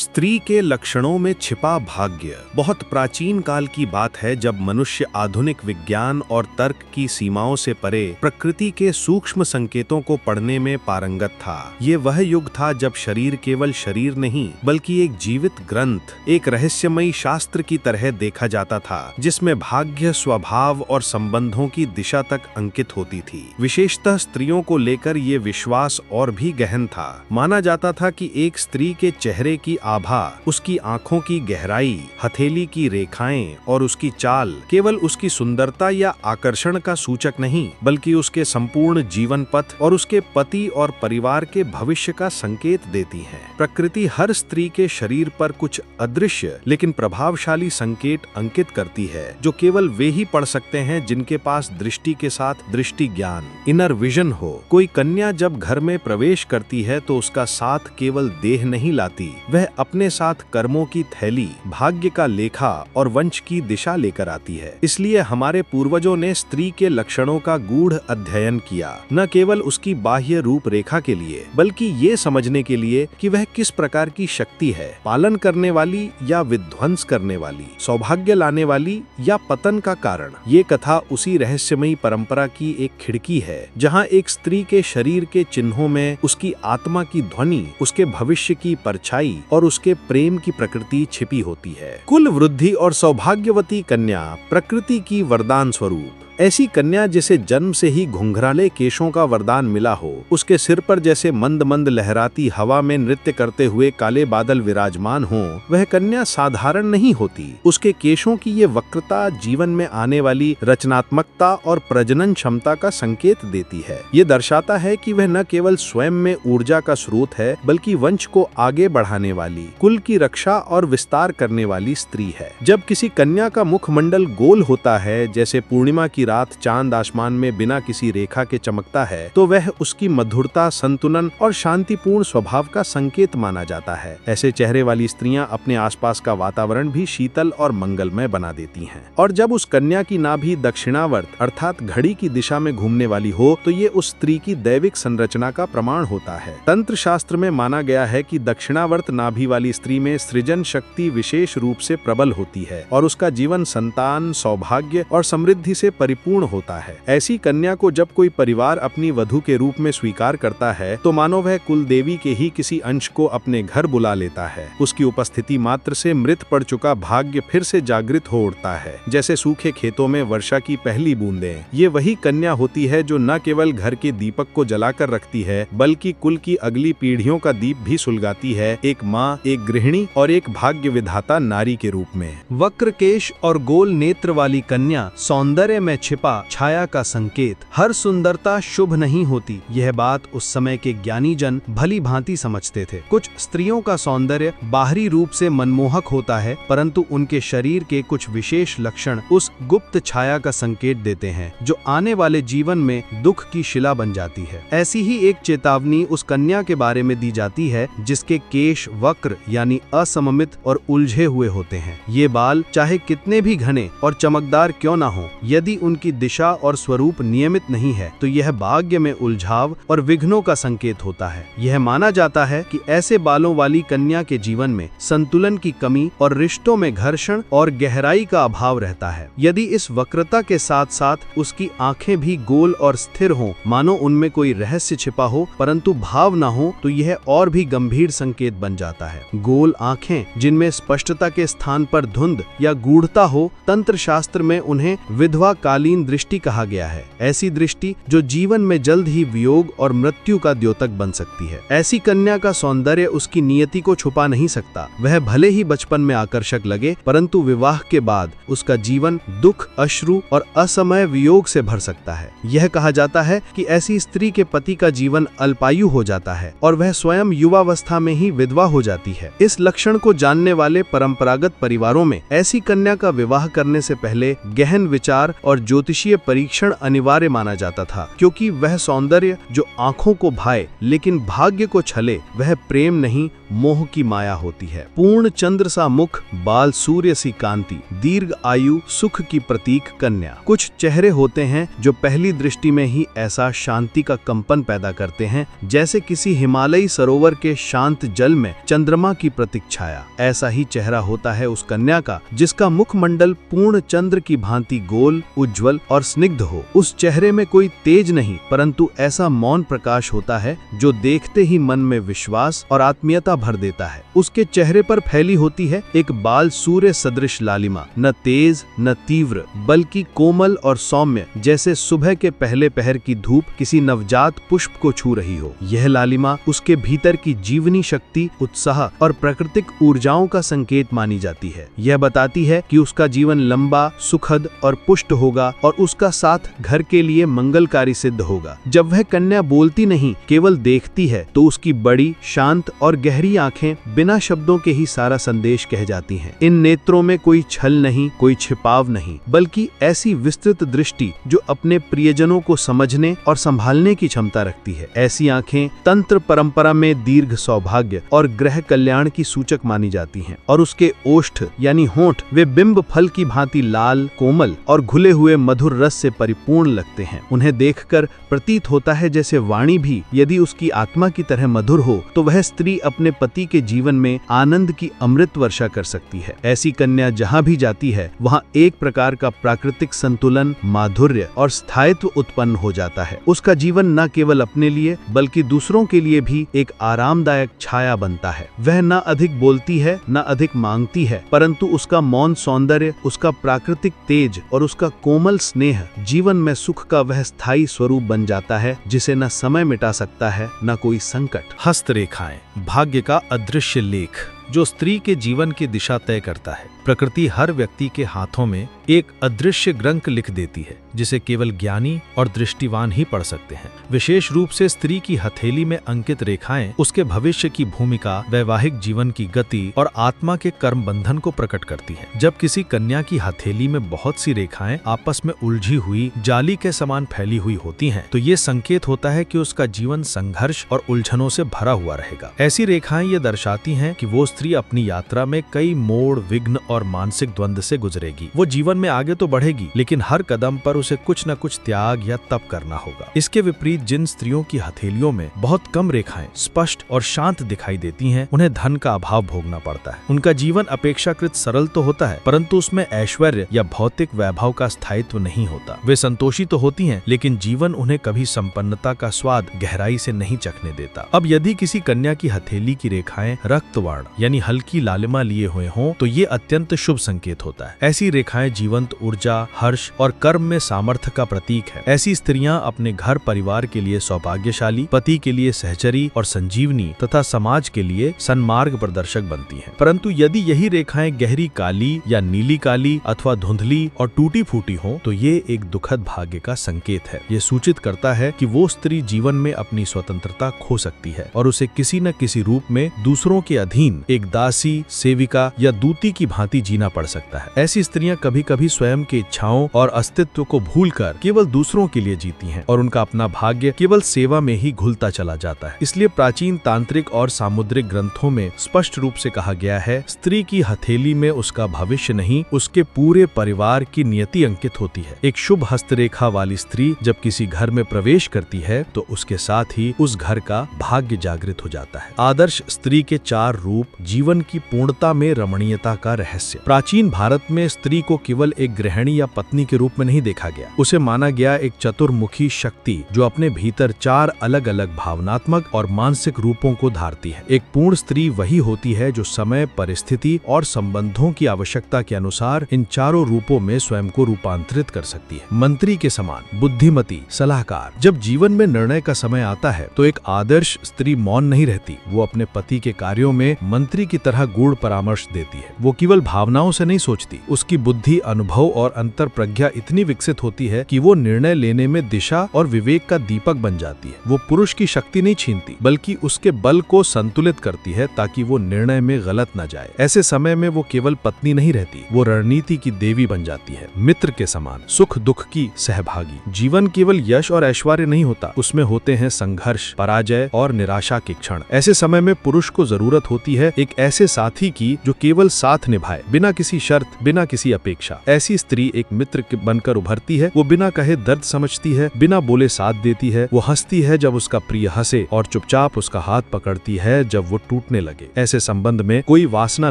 स्त्री के लक्षणों में छिपा भाग्य। बहुत प्राचीन काल की बात है जब मनुष्य आधुनिक विज्ञान और तर्क की सीमाओं से परे प्रकृति के सूक्ष्म संकेतों को पढ़ने में पारंगत था। ये वह युग था जब शरीर केवल शरीर नहीं बल्कि एक जीवित ग्रंथ, एक रहस्यमयी शास्त्र की तरह देखा जाता था, जिसमें भाग्य, स्वभाव और संबंधों की दिशा तक अंकित होती थी। विशेषतः स्त्रियों को लेकर ये विश्वास और भी गहन था। माना जाता था कि एक स्त्री के चेहरे की आभा, उसकी आंखों की गहराई, हथेली की रेखाएं और उसकी चाल केवल उसकी सुंदरता या आकर्षण का सूचक नहीं बल्कि उसके संपूर्ण जीवन पथ और उसके पति और परिवार के भविष्य का संकेत देती है। प्रकृति हर स्त्री के शरीर पर कुछ अदृश्य लेकिन प्रभावशाली संकेत अंकित करती है, जो केवल वे ही पढ़ सकते हैं जिनके पास दृष्टि के साथ दृष्टि ज्ञान, इनर विजन हो। कोई कन्या जब घर में प्रवेश करती है तो उसका साथ केवल देह नहीं लाती, वह अपने साथ कर्मों की थैली, भाग्य का लेखा और वंश की दिशा लेकर आती है। इसलिए हमारे पूर्वजों ने स्त्री के लक्षणों का गूढ़ अध्ययन किया, न केवल उसकी बाह्य रूप रेखा के लिए बल्कि ये समझने के लिए कि वह किस प्रकार की शक्ति है, पालन करने वाली या विध्वंस करने वाली, सौभाग्य लाने वाली या पतन का कारण। ये कथा उसी रहस्यमयी परंपरा की एक खिड़की है जहाँ एक स्त्री के शरीर के चिन्हों में उसकी आत्मा की ध्वनि, उसके भविष्य की परछाई और उसके प्रेम की प्रकृति छिपी होती है। कुल वृद्धि और सौभाग्यवती कन्या प्रकृति की वरदान स्वरूप। ऐसी कन्या जिसे जन्म से ही घुंघराले केशों का वरदान मिला हो, उसके सिर पर जैसे मंद मंद लहराती हवा में नृत्य करते हुए काले बादल विराजमान हों, वह कन्या साधारण नहीं होती। उसके केशों की ये वक्रता जीवन में आने वाली रचनात्मकता और प्रजनन क्षमता का संकेत देती है। ये दर्शाता है कि वह न केवल स्वयं में ऊर्जा का स्रोत है बल्कि वंश को आगे बढ़ाने वाली, कुल की रक्षा और विस्तार करने वाली स्त्री है। जब किसी कन्या का मुखमंडल गोल होता है, जैसे पूर्णिमा की रात चांद आसमान में बिना किसी रेखा के चमकता है, तो वह उसकी मधुरता, संतुलन और शांतिपूर्ण स्वभाव का संकेत माना जाता है। ऐसे चेहरे वाली स्त्रियां अपने आसपास का वातावरण भी शीतल और मंगलमय बना देती हैं। और जब उस कन्या की नाभि दक्षिणावर्त अर्थात घड़ी की दिशा में घूमने वाली हो तो ये उस स्त्री की दैविक संरचना का प्रमाण होता है। तंत्र शास्त्र में माना गया है कि दक्षिणावर्त नाभि वाली स्त्री में सृजन शक्ति विशेष रूप से प्रबल होती है और उसका जीवन संतान, सौभाग्य और समृद्धि से पूर्ण होता है। ऐसी कन्या को जब कोई परिवार अपनी वधू के रूप में स्वीकार करता है तो मानो वह कुल देवी के ही किसी अंश को अपने घर बुला लेता है। उसकी उपस्थिति मात्र से मृत पड़ चुका भाग्य फिर से जागृत हो उठता है, जैसे सूखे खेतों में वर्षा की पहली बूंदें। ये वही कन्या होती है जो न केवल घर के दीपक को जलाकर रखती है बल्कि कुल की अगली पीढ़ियों का दीप भी सुलगाती है, एक माँ, एक गृहिणी और एक भाग्य विधाता नारी के रूप में। वक्र केश और गोल नेत्र वाली कन्या सौंदर्य में छिपा छाया का संकेत। हर सुंदरता शुभ नहीं होती, यह बात उस समय के ज्ञानी जन भली भांति समझते थे। कुछ स्त्रियों का सौंदर्य बाहरी रूप से मनमोहक होता है, परंतु उनके शरीर के कुछ विशेष लक्षण उस गुप्त छाया का संकेत देते हैं जो आने वाले जीवन में दुख की शिला बन जाती है। ऐसी ही एक चेतावनी उस कन्या के बारे में दी जाती है जिसके केश वक्र यानी असममित और उलझे हुए होते हैं। ये बाल चाहे कितने भी घने और चमकदार क्यों ना हो, यदि उनकी दिशा और स्वरूप नियमित नहीं है तो यह भाग्य में उलझाव और विघ्नों का संकेत होता है। यह माना जाता है कि ऐसे बालों वाली कन्या के जीवन में संतुलन की कमी और रिश्तों में घर्षण और गहराई का अभाव रहता है। यदि इस वक्रता के साथ साथ उसकी आंखें भी गोल और स्थिर हों, मानो उनमें कोई रहस्य छिपा हो परंतु भाव न हो, तो यह और भी गंभीर संकेत बन जाता है। गोल आंखें जिनमें स्पष्टता के स्थान पर धुंध या गूढ़ता हो, तंत्र शास्त्र में उन्हें विधवा कालीन दृष्टि कहा गया है। ऐसी दृष्टि जो जीवन में जल्द ही वियोग और मृत्यु का द्योतक बन सकती है। ऐसी कन्या का सौंदर्य उसकी नियति को छुपा नहीं सकता। वह भले ही बचपन में आकर्षक लगे परंतु विवाह के बाद उसका जीवन दुख, अश्रु और असमय वियोग से भर सकता है। यह कहा जाता है कि ऐसी स्त्री के पति का जीवन अल्पायु हो जाता है और वह स्वयं युवावस्था में ही विधवा हो जाती है। इस लक्षण को जानने वाले परंपरागत परिवारों में ऐसी कन्या का विवाह करने से पहले गहन विचार और ज्योतिषीय परीक्षण अनिवार्य माना जाता था, क्योंकि वह सौंदर्य जो आंखों को भाए लेकिन भाग्य को छले, वह प्रेम नहीं मोह की माया होती है। पूर्ण चंद्र सा मुख, बाल सूर्य सी कांति, दीर्घ आयु सुख की प्रतीक कन्या। कुछ चेहरे होते हैं जो पहली दृष्टि में ही ऐसा शांति का कंपन पैदा करते हैं जैसे किसी हिमालयी सरोवर के शांत जल में चंद्रमा की प्रतीक्षाया। ऐसा ही चेहरा होता है उस कन्या का जिसका मुखमंडल पूर्ण चंद्र की भांति गोल, उज्जवल और स्निग्ध हो। उस चेहरे में कोई तेज नहीं, परंतु ऐसा मौन प्रकाश होता है जो देखते ही मन में विश्वास और आत्मीयता भर देता है। उसके चेहरे पर फैली होती है एक बाल सूर्य सदृश लालिमा, न तेज न तीव्र, बल्कि कोमल और सौम्य, जैसे सुबह के पहले पहर की धूप किसी नवजात पुष्प को छू रही हो। यह लालिमा उसके भीतर की जीवनी शक्ति, उत्साह और प्राकृतिक ऊर्जाओं का संकेत मानी जाती है। यह बताती है कि उसका जीवन लंबा, सुखद और पुष्ट होगा और उसका साथ घर के लिए मंगलकारी सिद्ध होगा। जब वह कन्या बोलती नहीं, केवल देखती है, तो उसकी बड़ी, शांत और गहरी आंखें बिना शब्दों के ही सारा संदेश कह जाती हैं। इन नेत्रों में कोई छल नहीं, कोई छिपाव नहीं, बल्कि ऐसी विस्तृत दृष्टि जो अपने प्रियजनों को समझने और संभालने की क्षमता रखती है। ऐसी आंखें तंत्र परंपरा में दीर्घ सौभाग्य और ग्रह कल्याण की सूचक मानी जाती हैं, और उसके ओष्ठ यानी होंठ वे बिंब फल की भांति लाल, कोमल और घुले हुए मधुर रस से परिपूर्ण लगते हैं। उन्हें देखकर प्रतीत होता है जैसे वाणी भी यदि उसकी आत्मा की तरह मधुर हो तो वह स्त्री अपने पति के जीवन में आनंद की अमृत वर्षा कर सकती है। ऐसी कन्या जहाँ भी जाती है वहाँ एक प्रकार का प्राकृतिक संतुलन, माधुर्य और स्थायित्व उत्पन्न हो जाता है। उसका जीवन न केवल अपने लिए बल्कि दूसरों के लिए भी एक आरामदायक छाया बनता है। वह न अधिक बोलती है न अधिक मांगती है, परंतु उसका मौन सौंदर्य, उसका प्राकृतिक तेज और उसका कोमल स्नेह जीवन में सुख का वह स्थायी स्वरूप बन जाता है जिसे न समय मिटा सकता है न कोई संकट। हस्तरेखाएं, भाग्य का अदृश्य लेख जो स्त्री के जीवन की दिशा तय करता है। प्रकृति हर व्यक्ति के हाथों में एक अदृश्य ग्रंथ लिख देती है जिसे केवल ज्ञानी और दृष्टिवान ही पढ़ सकते हैं। विशेष रूप से स्त्री की हथेली में अंकित रेखाएं उसके भविष्य की भूमिका, वैवाहिक जीवन की गति और आत्मा के कर्म बंधन को प्रकट करती हैं। जब किसी कन्या की हथेली में बहुत सी रेखाएं आपस में उलझी हुई जाली के समान फैली हुई होती हैं, तो ये संकेत होता है कि उसका जीवन संघर्ष और उलझनों से भरा हुआ रहेगा। ऐसी रेखाएं ये दर्शाती हैं कि वो स्त्री अपनी यात्रा में कई मोड़, विघ्न और मानसिक द्वंद से गुजरेगी। वो जीवन में आगे तो बढ़ेगी, लेकिन हर कदम पर उसे कुछ न कुछ त्याग या तप करना होगा। इसके विपरीत जिन स्त्रियों की हथेलियों में बहुत कम रेखाएं स्पष्ट और शांत दिखाई देती हैं, उन्हें धन का अभाव भोगना पड़ता है। उनका जीवन अपेक्षाकृत सरल तो होता है, परंतु उसमें ऐश्वर्य या भौतिक वैभव का स्थायित्व नहीं होता। वे संतोषी तो होती हैं, लेकिन जीवन उन्हें कभी संपन्नता का स्वाद गहराई से नहीं चखने देता। अब यदि किसी कन्या की हथेली की रेखाएं रक्तवर्ण यानी हल्की लालिमा लिए हुए हों, तो ये अत्यंत शुभ संकेत होता है। ऐसी रेखाएं जीवंत ऊर्जा, हर्ष और कर्म में सामर्थ्य का प्रतीक है। ऐसी स्त्रियां अपने घर परिवार के लिए सौभाग्यशाली, पति के लिए सहचरी और संजीवनी तथा समाज के लिए सन्मार्ग प्रदर्शक बनती हैं। परंतु यदि यही रेखाएं गहरी काली या नीली काली अथवा धुंधली और टूटी फूटी हों, तो ये एक दुखद भाग्य का संकेत है। ये सूचित करता है कि वो स्त्री जीवन में अपनी स्वतंत्रता खो सकती है और उसे किसी न किसी रूप में दूसरों के अधीन एक दासी, सेविका या दूती की भांति जीना पड़ सकता है। ऐसी स्त्रियां कभी कभी स्वयं की इच्छाओं और अस्तित्व को भूलकर केवल दूसरों के लिए जीती हैं और उनका अपना भाग्य केवल सेवा में ही घुलता चला जाता है। इसलिए प्राचीन तांत्रिक और सामुद्रिक ग्रंथों में स्पष्ट रूप से कहा गया है, स्त्री की हथेली में उसका भविष्य नहीं, उसके पूरे परिवार की नियति अंकित होती है। एक शुभ हस्तरेखा वाली स्त्री जब किसी घर में प्रवेश करती है तो उसके साथ ही उस घर का भाग्य जागृत हो जाता है। आदर्श स्त्री के 4 रूप, जीवन की पूर्णता में रमणीयता का रहस्य। प्राचीन भारत में स्त्री को केवल एक गृहिणी या पत्नी के रूप में नहीं देखा गया, उसे माना गया एक चतुर्मुखी शक्ति जो अपने भीतर 4 अलग अलग भावनात्मक और मानसिक रूपों को धारती है। एक पूर्ण स्त्री वही होती है जो समय, परिस्थिति और संबंधों की आवश्यकता के अनुसार इन चारों रूपों में स्वयं को रूपांतरित कर सकती है। मंत्री के समान, बुद्धिमती, सलाहकार। जब जीवन में निर्णय का समय आता है तो एक आदर्श स्त्री मौन नहीं रहती, वो अपने पति के कार्यों में मंत्री मंत्री की तरह गूढ़ परामर्श देती है। वो केवल भावनाओं से नहीं सोचती, उसकी बुद्धि, अनुभव और अंतर प्रज्ञा इतनी विकसित होती है कि वो निर्णय लेने में दिशा और विवेक का दीपक बन जाती है। वो पुरुष की शक्ति नहीं छीनती, बल्कि उसके बल को संतुलित करती है ताकि वो निर्णय में गलत न जाए। ऐसे समय में वो केवल पत्नी नहीं रहती, वो रणनीति की देवी बन जाती है, मित्र के समान, सुख दुख की सहभागी। जीवन केवल यश और ऐश्वर्य नहीं होता, उसमें होते हैं संघर्ष, पराजय और निराशा के क्षण। ऐसे समय में पुरुष को जरूरत होती है एक ऐसे साथी की जो केवल साथ निभाए, बिना किसी शर्त, बिना किसी अपेक्षा। ऐसी स्त्री एक मित्र बनकर उभरती है। वो बिना कहे दर्द समझती है, बिना बोले साथ देती है। वो हंसती है जब उसका प्रिय हंसे और चुपचाप उसका हाथ पकड़ती है जब वो टूटने लगे। ऐसे संबंध में कोई वासना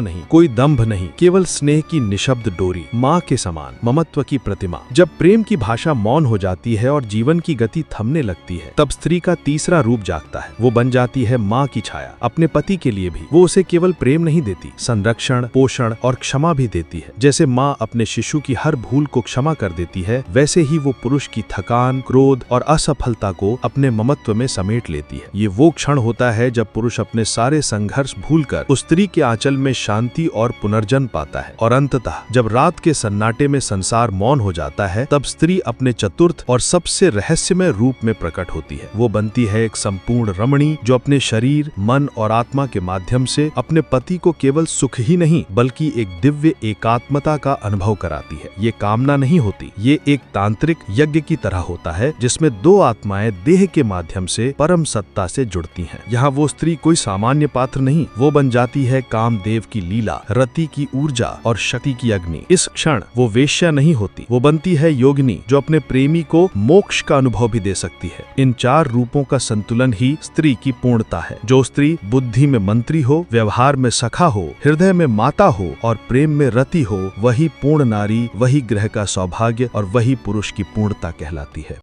नहीं, कोई दंभ नहीं, केवल स्नेह की निशब्द डोरी, माँ के समान, ममत्व की प्रतिमा। जब प्रेम की भाषा मौन हो जाती है और जीवन की गति थमने लगती है, तब स्त्री का तीसरा रूप जागता है। वो बन जाती है माँ की छाया। अपने पति के लिए भी वो उसे केवल प्रेम नहीं देती, संरक्षण, पोषण और क्षमा भी देती है। जैसे माँ अपने शिशु की हर भूल को क्षमा कर देती है, वैसे ही वो पुरुष की थकान, क्रोध और असफलता को अपने ममत्व में समेट लेती है। ये वो क्षण होता है जब पुरुष अपने सारे संघर्ष भूलकर उस स्त्री के आंचल में शांति और पुनर्जन्म पाता है। और अंततः जब रात के सन्नाटे में संसार मौन हो जाता है, तब स्त्री अपने चतुर्थ और सबसे रहस्यमय रूप में प्रकट होती है। वो बनती है एक संपूर्ण रमणी जो अपने शरीर, मन और आत्मा के माध्यम से अपने पति को केवल सुख ही नहीं बल्कि एक दिव्य एकात्मता का अनुभव कराती है। ये कामना नहीं होती, ये एक तांत्रिक यज्ञ की तरह होता है जिसमें दो आत्माएं देह के माध्यम से परम सत्ता से जुड़ती हैं। यहाँ वो स्त्री कोई सामान्य पात्र नहीं, वो बन जाती है कामदेव की लीला, रति की ऊर्जा और शक्ति की अग्नि। इस क्षण वो वेश्या नहीं होती, वो बनती है योगिनी जो अपने प्रेमी को मोक्ष का अनुभव भी दे सकती है। इन चार रूपों का संतुलन ही स्त्री की पूर्णता है। जो स्त्री बुद्धि में मंत्री हो, व्यवहार में सखा हो, हृदय में माता हो और प्रेम में रति हो, वही पूर्ण नारी, वही ग्रह का सौभाग्य और वही पुरुष की पूर्णता कहलाती है।